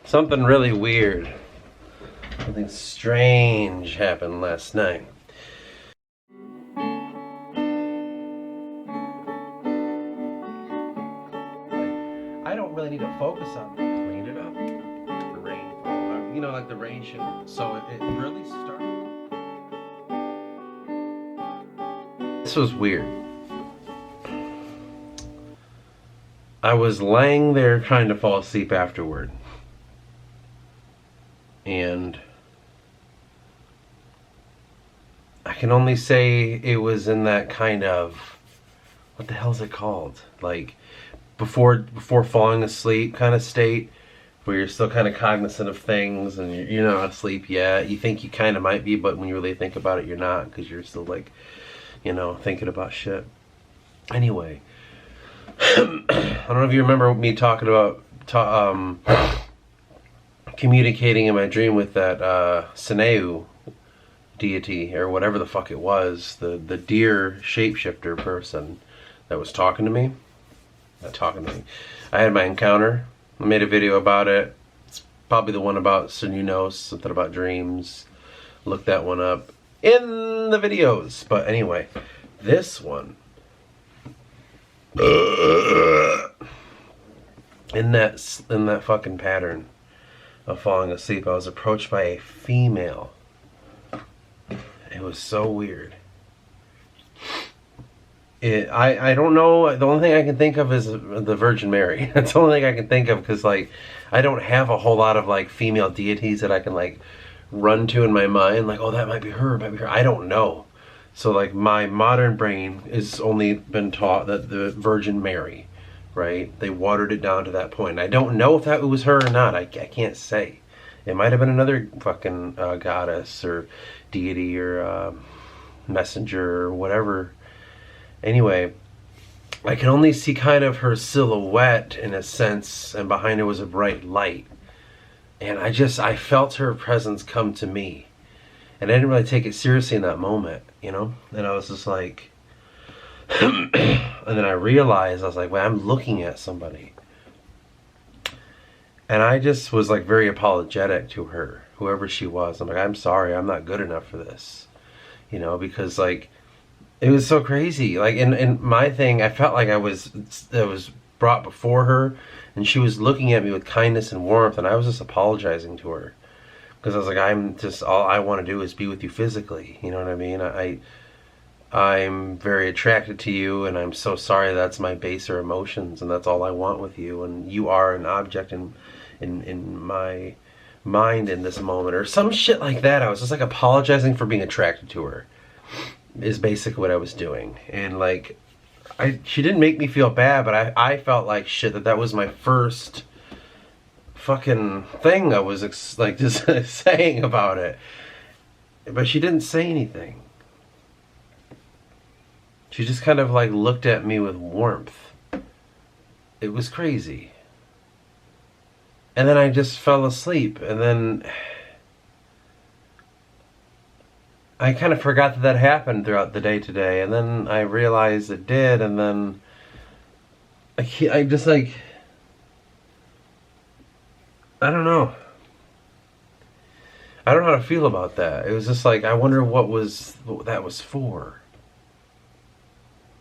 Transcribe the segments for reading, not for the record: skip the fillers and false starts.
Something really weird. Something strange happened last night. I don't really need to focus on it. Clean it up. The rainfall. You know, like the rain should. So it really started. This was weird. I was laying there trying to fall asleep afterward. And I can only say it was in that kind of, what the hell is it called? Like before falling asleep kind of state where you're still kind of cognizant of things and you're not asleep yet. You think you kind of might be, but when you really think about it, you're not, because you're still like, you know, thinking about shit. Anyway, I don't know if you remember me talking about communicating in my dream with that Sineu deity or whatever the fuck it was, the deer shapeshifter person that was talking to me. Not talking to me. I had my encounter. I made a video about it. It's probably the one about Sununos, something about dreams. Look that one up in the videos. But anyway, this one, in that fucking pattern of falling asleep, I was approached by a female. It was so weird. I don't know. The only thing I can think of is the Virgin Mary. That's the only thing I can think of, because like I don't have a whole lot of like female deities that I can like run to in my mind. Like, oh, that might be her, might be her. I don't know. So like my modern brain has only been taught that the Virgin Mary, right? They watered it down to that point. I don't know if that was her or not. I can't say. It might have been another fucking goddess or deity or messenger or whatever. Anyway, I can only see kind of her silhouette in a sense, and behind her was a bright light. And I felt her presence come to me. And I didn't really take it seriously in that moment, you know? And I was just like, and then I realized, I was like, well, I'm looking at somebody. And I just was like very apologetic to her, whoever she was. I'm like, I'm sorry, I'm not good enough for this. You know, because like, it was so crazy. Like in my thing, I felt like I was brought before her, and she was looking at me with kindness and warmth, and I was just apologizing to her. Because I was like, I'm just, all I want to do is be with you physically. You know what I mean? I'm very attracted to you, and I'm so sorry that's my baser emotions, and that's all I want with you, and you are an object in my mind in this moment, or some shit like that. I was just like apologizing for being attracted to her, is basically what I was doing. And like, she didn't make me feel bad, but I felt like shit that was my first fucking thing I was like just saying about it. But she didn't say anything. She just kind of like looked at me with warmth. It was crazy. And then I just fell asleep, and then I kind of forgot that happened throughout the day today, and then I realized it did, and then I just like, I don't know. I don't know how to feel about that. It was just like, I wonder what that was for.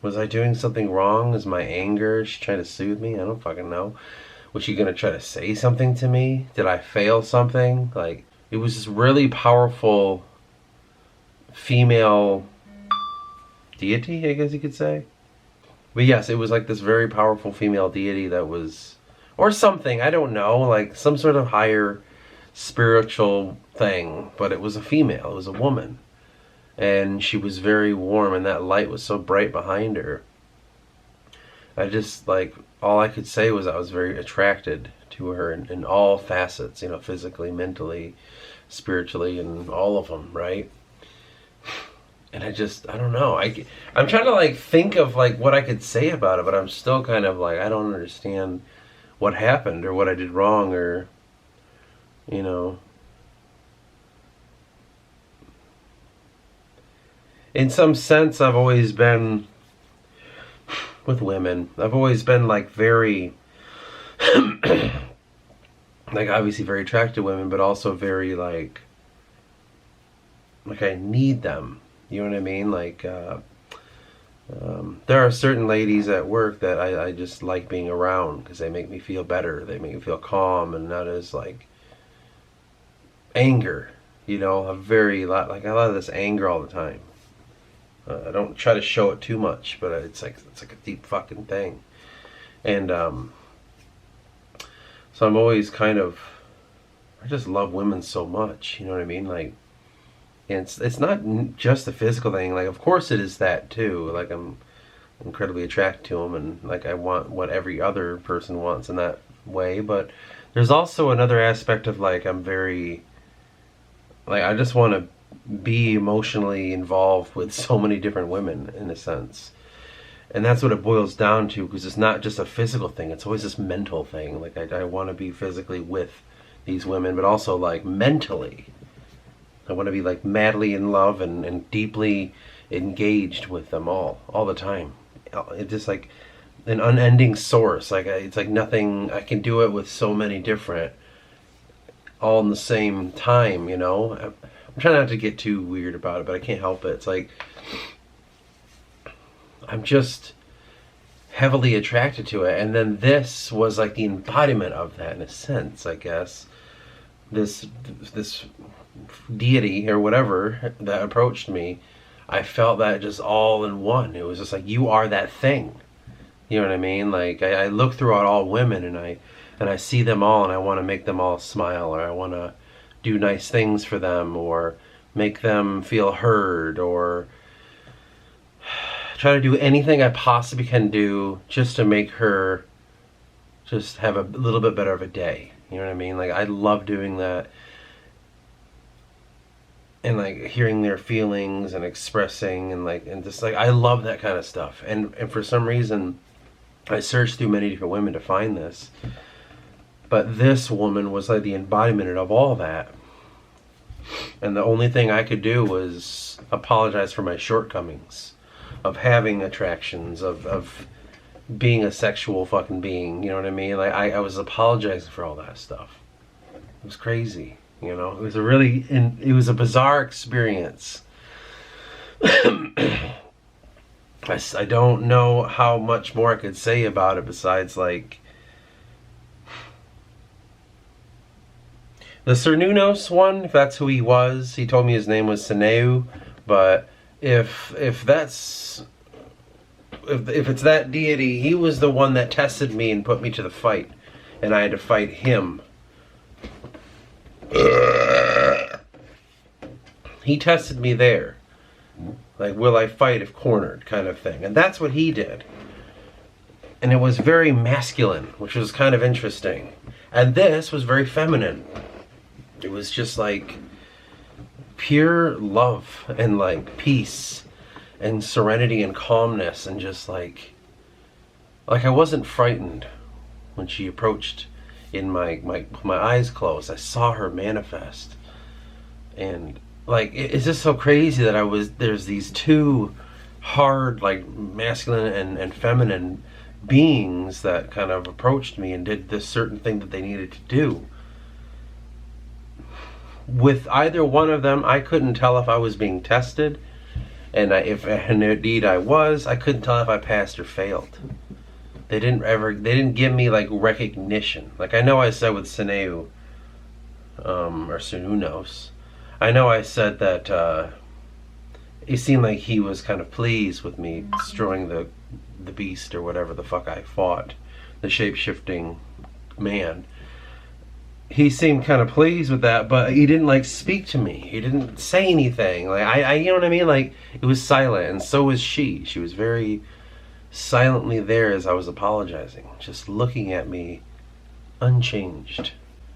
Was I doing something wrong? Is my anger, she trying to soothe me? I don't fucking know. Was she gonna try to say something to me? Did I fail something? Like, it was this really powerful female deity, I guess you could say. But yes, it was like this very powerful female deity that was, or something, I don't know, like some sort of higher spiritual thing, but it was a female, it was a woman. And she was very warm, and that light was so bright behind her. I just, like, all I could say was I was very attracted to her in all facets, you know, physically, mentally, spiritually, and all of them, right? And I don't know. I'm trying to like think of like what I could say about it, but I'm still kind of like, I don't understand what happened or what I did wrong, or, you know. In some sense, I've always been, with women, I've always been like very like obviously very attracted to women, but also very like I need them. You know what I mean? Like there are certain ladies at work that I just like being around because they make me feel better. They make me feel calm and not as like anger. You know, a very lot like a lot of this anger all the time. I don't try to show it too much, but it's like a deep fucking thing. And so I'm always kind of, I just love women so much. You know what I mean? Like, and it's not just a physical thing. Like, of course it is that too. Like, I'm incredibly attracted to them, and like I want what every other person wants in that way. But there's also another aspect of like I'm very, like I just want to be emotionally involved with so many different women in a sense. And that's what it boils down to, because it's not just a physical thing, it's always this mental thing. Like I want to be physically with these women, but also like mentally I want to be like madly in love and deeply engaged with them all the time. It's just like an unending source. Like it's like nothing, I can do it with so many different, all in the same time, you know. I'm trying not to get too weird about it, but I can't help it. It's like I'm just heavily attracted to it. And then this was like the embodiment of that in a sense, I guess. This deity or whatever that approached me, I felt that just all in one. It was just like, you are that thing. You know what I mean? Like I look throughout all women and I see them all and I want to make them all smile, or I want to do nice things for them, or make them feel heard, or try to do anything I possibly can do just to make her just have a little bit better of a day. You know what I mean? Like I love doing that. And like hearing their feelings and expressing and just like I love that kind of stuff. And for some reason I searched through many different women to find this. But this woman was like the embodiment of all that. And the only thing I could do was apologize for my shortcomings of having attractions, of being a sexual fucking being, you know what I mean? Like I was apologizing for all that stuff. It was crazy, you know? It was a bizarre experience. I don't know how much more I could say about it besides like the Cernunnos one, if that's who he was. He told me his name was Sineu, but if it's that deity, he was the one that tested me and put me to the fight, and I had to fight him. He tested me there. Like, will I fight if cornered, kind of thing. And that's what he did. And it was very masculine, which was kind of interesting. And this was very feminine. It was just like pure love and like peace and serenity and calmness, and just like I wasn't frightened when she approached. In my eyes closed, I saw her manifest. And like it's just so crazy that there's these two hard like masculine and feminine beings that kind of approached me and did this certain thing that they needed to do. With either one of them, I couldn't tell if I was being tested, and if indeed I was, I couldn't tell if I passed or failed. They didn't give me like recognition. Like I know I said with Sineu, or Cernunnos, I know I said that it seemed like he was kind of pleased with me destroying the beast or whatever the fuck I fought, the shape-shifting man. He seemed kind of pleased with that, but he didn't like speak to me. He didn't say anything. Like I you know what I mean? Like it was silent, and so was she. She was very silently there as I was apologizing, just looking at me unchanged.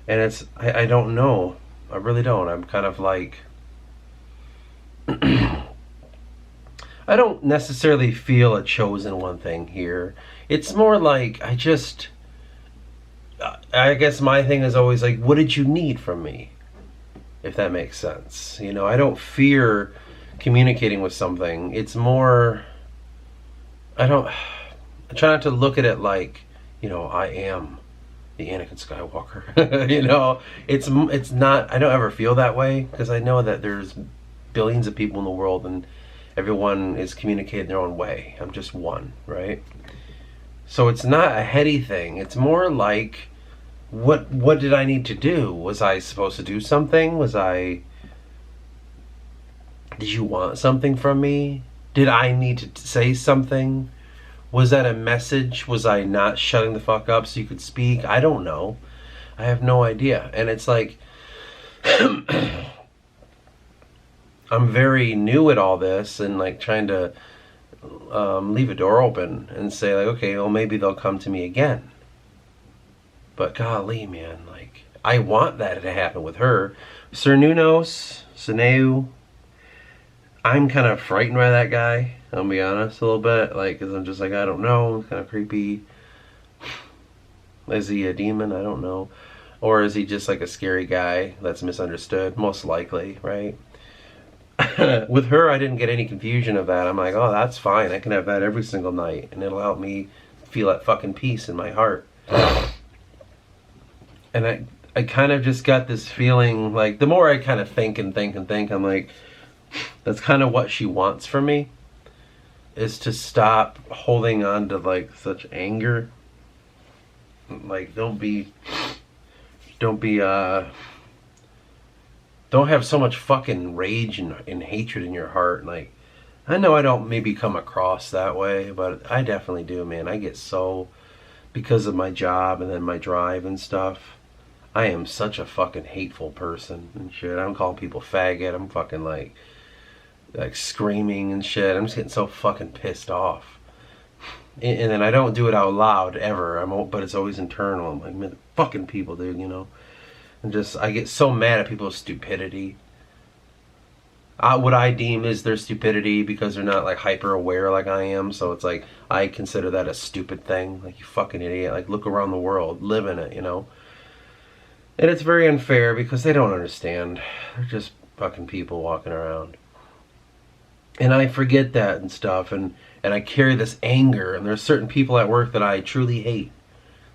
And I don't know. I really don't. I'm kind of like I don't necessarily feel a chosen one thing here. It's more like I guess my thing is always like, what did you need from me? If that makes sense. You know, I don't fear communicating with something. It's more, I try not to look at it like, you know, I am the Anakin Skywalker. You know, it's not. I don't ever feel that way because I know that there's billions of people in the world and everyone is communicating their own way. I'm just one, right? So it's not a heady thing. It's more like, what did I need to do? Was I supposed to do something? Did you want something from me? Did I need to say something? Was that a message? Was I not shutting the fuck up so you could speak? I don't know. I have no idea. And it's like, I'm very new at all this and like trying to leave a door open and say like, okay, well maybe they'll come to me again. But golly, man, like I want that to happen with her. Cernunnos, Sineu, I'm kind of frightened by that guy. I'll be honest a little bit, like, cause I'm just like, I don't know, it's kind of creepy. Is he a demon? I don't know. Or is he just like a scary guy that's misunderstood? Most likely, right? With her, I didn't get any confusion of that. I'm like, oh, that's fine. I can have that every single night, and it'll help me feel that fucking peace in my heart. And I kind of just got this feeling, like, the more I kind of think, I'm like, that's kind of what she wants from me, is to stop holding on to, like, such anger. Like, don't have so much fucking rage and hatred in your heart. Like, I know I don't maybe come across that way, but I definitely do, man. I get so, because of my job and then my drive and stuff, I am such a fucking hateful person and shit. I'm calling people faggot. I'm fucking like screaming and shit. I'm just getting so fucking pissed off. And then I don't do it out loud ever. But it's always internal. I'm like, man, fucking people, dude, you know. And just, I get so mad at people's stupidity. What I deem is their stupidity because they're not like hyper aware like I am. So it's like, I consider that a stupid thing. Like, you fucking idiot. Like, look around the world. Live in it, you know. And it's very unfair because they don't understand. They're just fucking people walking around. And I forget that and stuff. And I carry this anger. And there's certain people at work that I truly hate.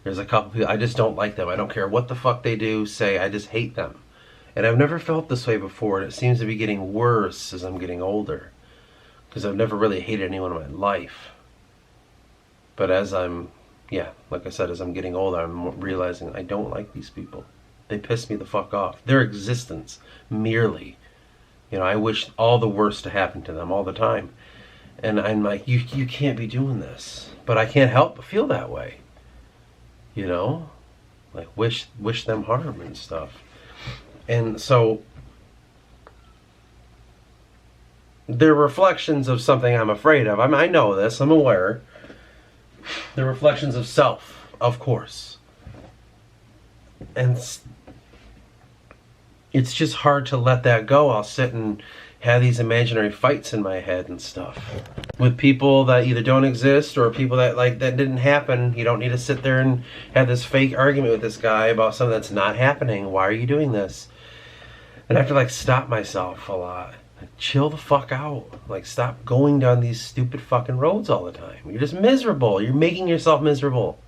There's a couple people, I just don't like them. I don't care what the fuck they do, say, I just hate them. And I've never felt this way before, and it seems to be getting worse as I'm getting older. Because I've never really hated anyone in my life. But as I'm, like I said, as I'm getting older, I'm realizing I don't like these people. They piss me the fuck off. Their existence, merely. You know, I wish all the worst to happen to them all the time. And I'm like, you can't be doing this. But I can't help but feel that way. You know, like wish them harm and stuff. And so they're reflections of something I'm afraid of. I know this, I'm aware. They're reflections of self, of course. And it's just hard to let that go. I'll sit and have these imaginary fights in my head and stuff with people that either don't exist or people that like that didn't happen. You don't need to sit there and have this fake argument with this guy about something that's not happening. Why are you doing this? And I have to like stop myself a lot. Like, chill the fuck out. Like, stop going down these stupid fucking roads all the time. You're just miserable. You're making yourself miserable.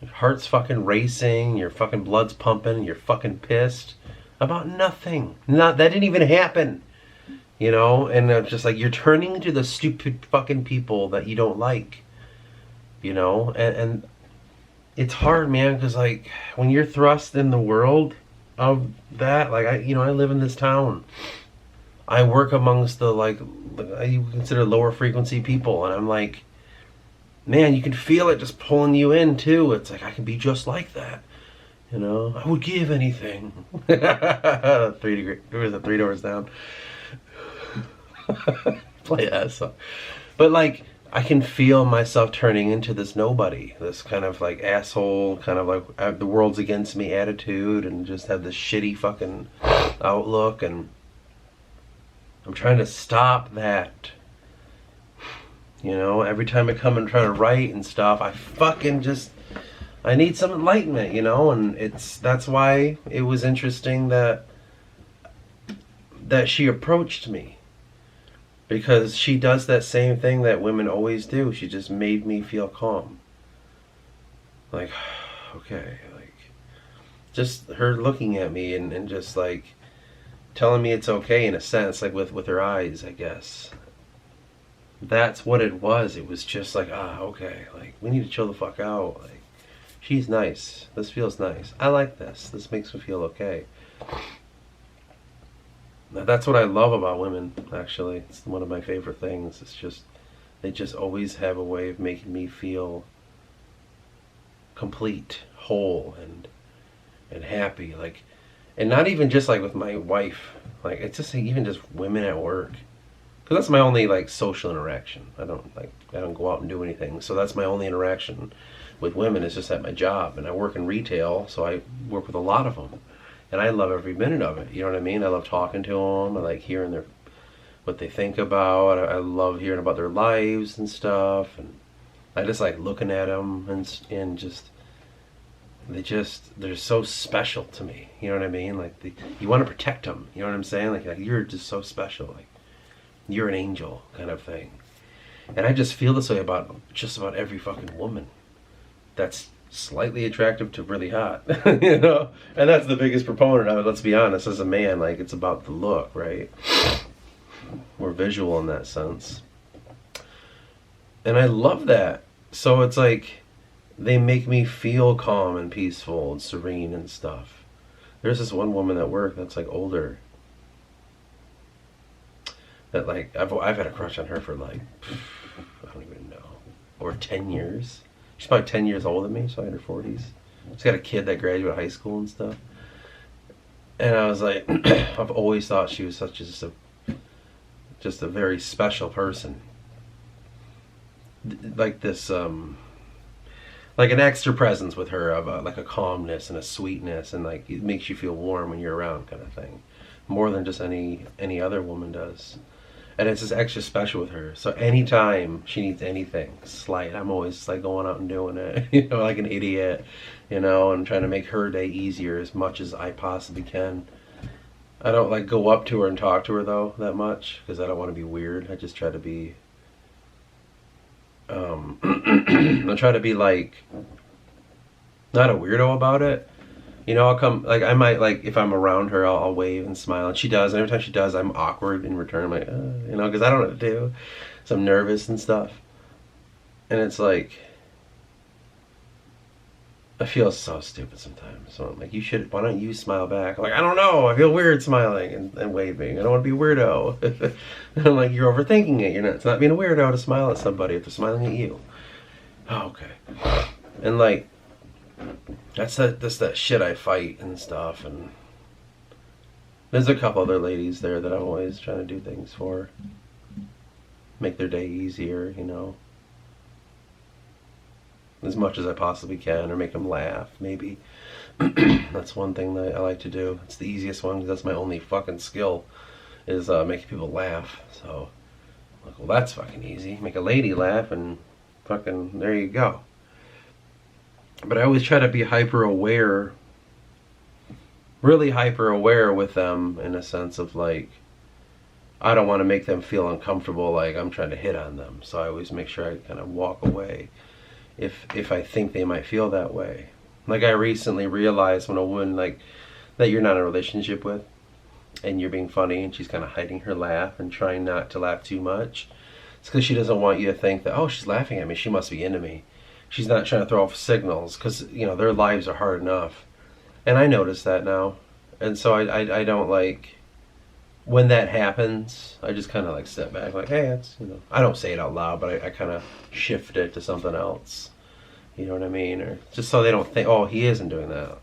Your heart's fucking racing, your fucking blood's pumping, you're fucking pissed about nothing. That didn't even happen. You know, and it's just like, you're turning into the stupid fucking people that you don't like. You know, and it's hard, man, because like, when you're thrust in the world of that, like, I live in this town. I work amongst the, like, you consider lower frequency people, and I'm like, man, you can feel it just pulling you in, too. It's like, I can be just like that. You know, I would give anything. 3 Doors Down. Play that song. But like, I can feel myself turning into this nobody, this kind of like asshole, kind of like the world's against me attitude, and just have this shitty fucking outlook. And I'm trying to stop that. You know, every time I come and try to write and stuff, I need some enlightenment, you know. And that's why it was interesting that she approached me. Because she does that same thing that women always do. She just made me feel calm. Like, okay, like, just her looking at me and just like telling me it's okay in a sense, like with her eyes, I guess. That's what it was. It was just like, okay, like we need to chill the fuck out. Like, she's nice. This feels nice. I like this. This makes me feel okay. Now, that's what I love about women, actually. It's one of my favorite things. It's just, they just always have a way of making me feel complete, whole, and happy. Like, and not even just like with my wife. Like, it's just like, even just women at work. Because that's my only like social interaction. I don't go out and do anything. So that's my only interaction with women is just at my job. And I work in retail, so I work with a lot of them. And I love every minute of it. You know what I mean? I love talking to them. I like hearing what they think about. I love hearing about their lives and stuff. And I just like looking at them and just they're so special to me. You know what I mean? Like you want to protect them. You know what I'm saying? Like you're just so special. Like you're an angel kind of thing. And I just feel this way about just about every fucking woman that's slightly attractive to really hot. You know? And that's the biggest proponent of it, let's be honest. As a man, like it's about the look, right? We're visual in that sense. And I love that. So it's like they make me feel calm and peaceful and serene and stuff. There's this one woman at work that's like older. That like I've had a crush on her for like I don't even know, over 10 years. She's probably 10 years older than me, so in her 40s. She's got a kid that graduated high school and stuff. And I was like, I've always thought she was just a very special person. Like this, like an extra presence with her of like a calmness and a sweetness, and like it makes you feel warm when you're around, kind of thing, more than just any other woman does. And it's just extra special with her. So anytime she needs anything slight, I'm always like going out and doing it, you know, like an idiot, you know, and trying to make her day easier as much as I possibly can. I don't like go up to her and talk to her though that much because I don't want to be weird. I just try to be, I try to be like not a weirdo about it. You know, I'll come, like, I might, like, if I'm around her, I'll wave and smile. And she does. And every time she does, I'm awkward in return. I'm like, you know, because I don't know what to do. So I'm nervous and stuff. And it's like, I feel so stupid sometimes. So I'm like, why don't you smile back? I'm like, I don't know. I feel weird smiling and waving. I don't want to be a weirdo. And I'm like, you're overthinking it. It's not being a weirdo to smile at somebody if they're smiling at you. Oh, okay. And, like, that's that shit I fight and stuff, and there's a couple other ladies there that I'm always trying to do things for. Make their day easier, you know. As much as I possibly can, or make them laugh, maybe. That's one thing that I like to do. It's the easiest one, because that's my only fucking skill, is making people laugh. So, like, well, that's fucking easy. Make a lady laugh, and fucking, there you go. But I always try to be hyper aware, really hyper aware with them in a sense of like, I don't want to make them feel uncomfortable like I'm trying to hit on them. So I always make sure I kind of walk away if I think they might feel that way. Like I recently realized when a woman like that you're not in a relationship with and you're being funny and she's kind of hiding her laugh and trying not to laugh too much, it's because she doesn't want you to think that, oh, she's laughing at me, she must be into me. She's not trying to throw off signals because, you know, their lives are hard enough. And I notice that now. And so I don't like, when that happens, I just kind of like step back like, hey, it's, you know, I don't say it out loud, but I kind of shift it to something else. You know what I mean? Or just so they don't think, oh, he isn't doing that.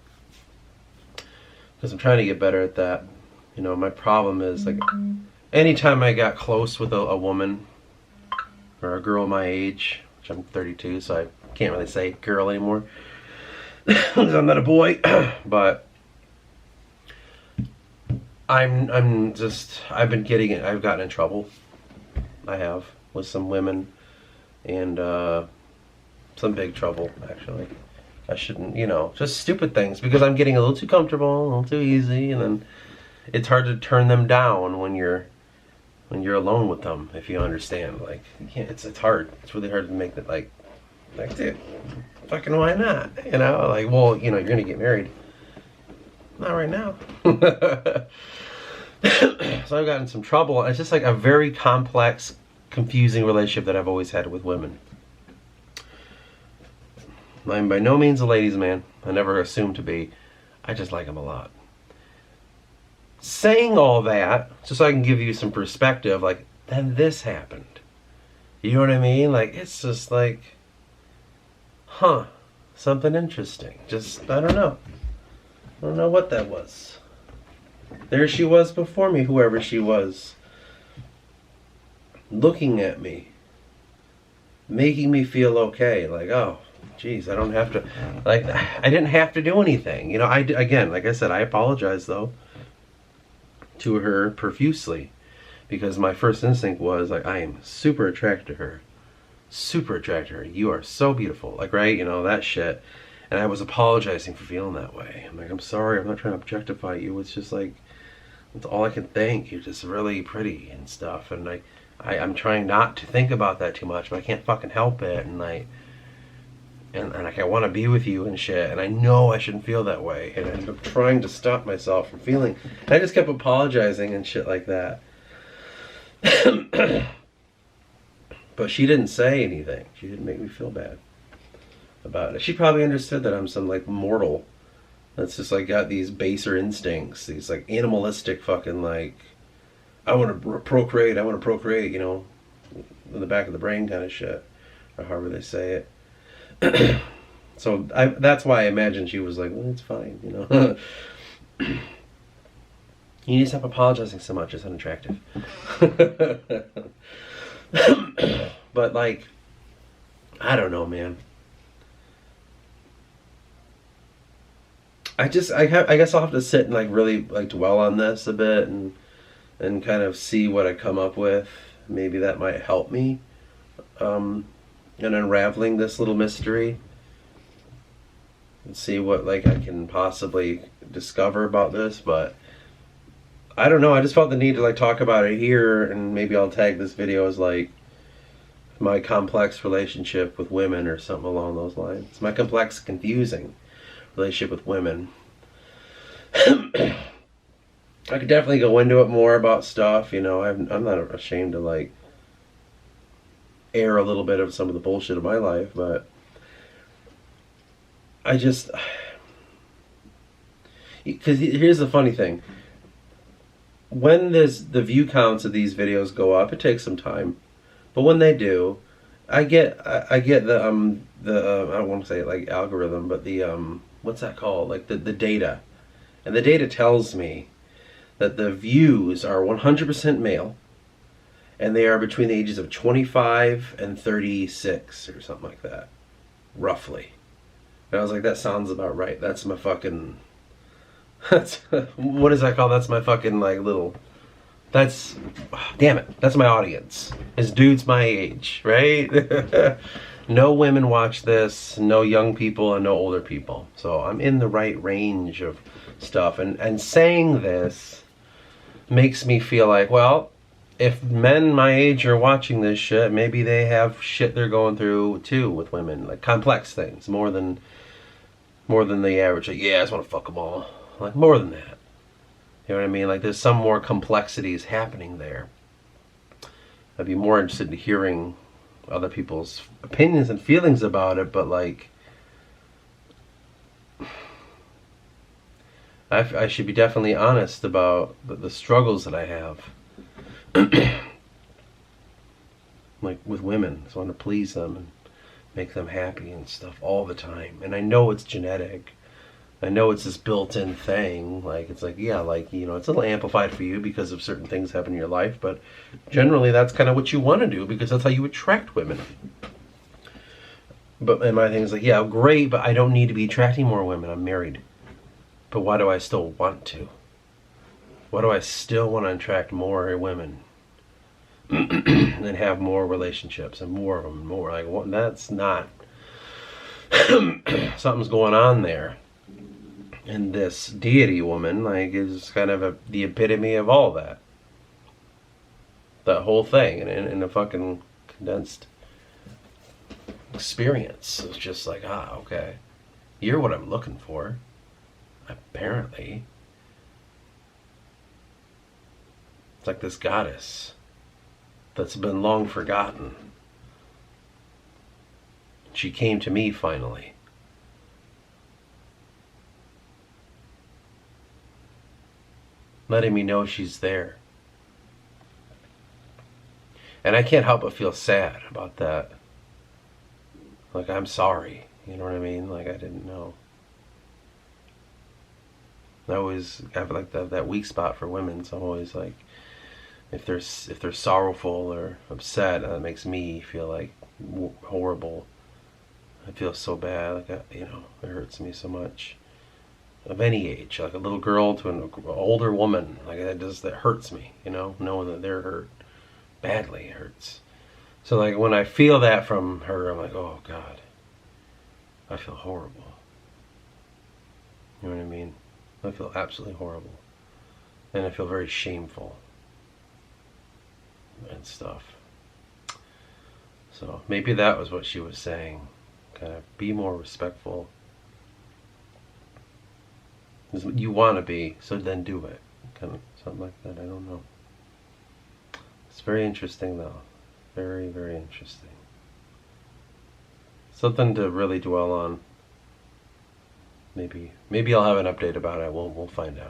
Because I'm trying to get better at that. You know, my problem is like, anytime I got close with a woman or a girl my age, which I'm 32, so I can't really say girl anymore because I'm not a boy. But I've gotten in trouble. I have with some women, and some big trouble actually. I shouldn't, you know, just stupid things because I'm getting a little too comfortable, a little too easy, and then it's hard to turn them down when you're alone with them. If you understand, like you can't, it's hard. It's really hard to make that like Like, dude, fucking why not? You know, like, well, you know, you're gonna get married. Not right now. So I've gotten in some trouble. It's just like a very complex, confusing relationship that I've always had with women. I'm by no means a ladies' man. I never assumed to be. I just like them a lot. Saying all that, just so I can give you some perspective, like, then this happened. You know what I mean? Like, it's just like, huh, something interesting. Just, I don't know. I don't know what that was. There she was before me, whoever she was, looking at me, making me feel okay. Like, oh, geez, I don't have to, like, I didn't have to do anything. You know, again, like I said, I apologize, though, to her profusely. Because my first instinct was, like, I am super attracted to her. Super attracted to her. You are so beautiful. Like, right? You know, that shit. And I was apologizing for feeling that way. I'm like, I'm sorry. I'm not trying to objectify you. It's just like, it's all I can think. You're just really pretty and stuff. And I'm trying not to think about that too much, but I can't fucking help it. And like, I want to be with you and shit. And I know I shouldn't feel that way. And I'm trying to stop myself from feeling. And I just kept apologizing and shit like that. But she didn't say anything. She didn't make me feel bad about it. She probably understood that I'm some like mortal that's just like got these baser instincts, these like animalistic fucking like, I want to procreate, you know, in the back of the brain kind of shit, or however they say it. So that's why I imagine she was like, well, it's fine, you know. You need to stop apologizing so much. It's unattractive. But like, I don't know, man. I guess I'll have to sit and like really like dwell on this a bit and kind of see what I come up with. Maybe that might help me in unraveling this little mystery and see what like I can possibly discover about this. But I don't know. I just felt the need to like talk about it here, and maybe I'll tag this video as like my complex relationship with women or something along those lines. My complex, confusing relationship with women. I could definitely go into it more about stuff, you know. I'm not ashamed to like air a little bit of some of the bullshit of my life, but I just, because here's the funny thing. When the view counts of these videos go up, it takes some time, but when they do, I get the I don't want to say it like algorithm, but the what's that called? Like the data, and the data tells me that the views are 100% male, and they are between the ages of 25 and 36 or something like that, roughly. And I was like, that sounds about right. That's my fucking. That's what is that called? That's my fucking like little. That's, damn it. That's my audience. It's dudes my age, right? No women watch this. No young people and no older people. So I'm in the right range of stuff. And saying this makes me feel like, well, if men my age are watching this shit, maybe they have shit they're going through too with women, like complex things, more than the average. Like, yeah, I just want to fuck them all. Like, more than that. You know what I mean? Like, there's some more complexities happening there. I'd be more interested in hearing other people's opinions and feelings about it, but like, I should be definitely honest about the struggles that I have. Like, with women. I just want to please them and make them happy and stuff all the time. And I know it's genetic. I know it's this built-in thing. Like, it's like, yeah, like, you know, it's a little amplified for you because of certain things happen in your life, but generally that's kind of what you want to do because that's how you attract women. But and my thing is like, yeah, great, but I don't need to be attracting more women. I'm married. But why do I still want to? Why do I still want to attract more women and have more relationships and more of them and more? Like, well, that's not... Something's going on there. And this deity woman, like, is kind of the epitome of all that. That whole thing in a fucking condensed experience. It was just like, okay, you're what I'm looking for, apparently. It's like this goddess that's been long forgotten. She came to me finally. Letting me know she's there. And I can't help but feel sad about that. Like, I'm sorry. You know what I mean? Like, I didn't know. I always have like that weak spot for women, so I'm always like, if they're sorrowful or upset, that makes me feel like horrible. I feel so bad, like it hurts me so much. Of any age, like a little girl to an older woman, like that hurts me. Knowing that they're hurt badly, it hurts. So like when I feel that from her, I'm like, oh God, I feel horrible. You know what I mean? I feel absolutely horrible, and I feel very shameful and stuff. So maybe that was what she was saying. Kind of be more respectful. You want to be, so then do it. Kind of something like that. I don't know. It's very interesting though. Very, very interesting. Something to really dwell on. Maybe I'll have an update about it. We'll find out.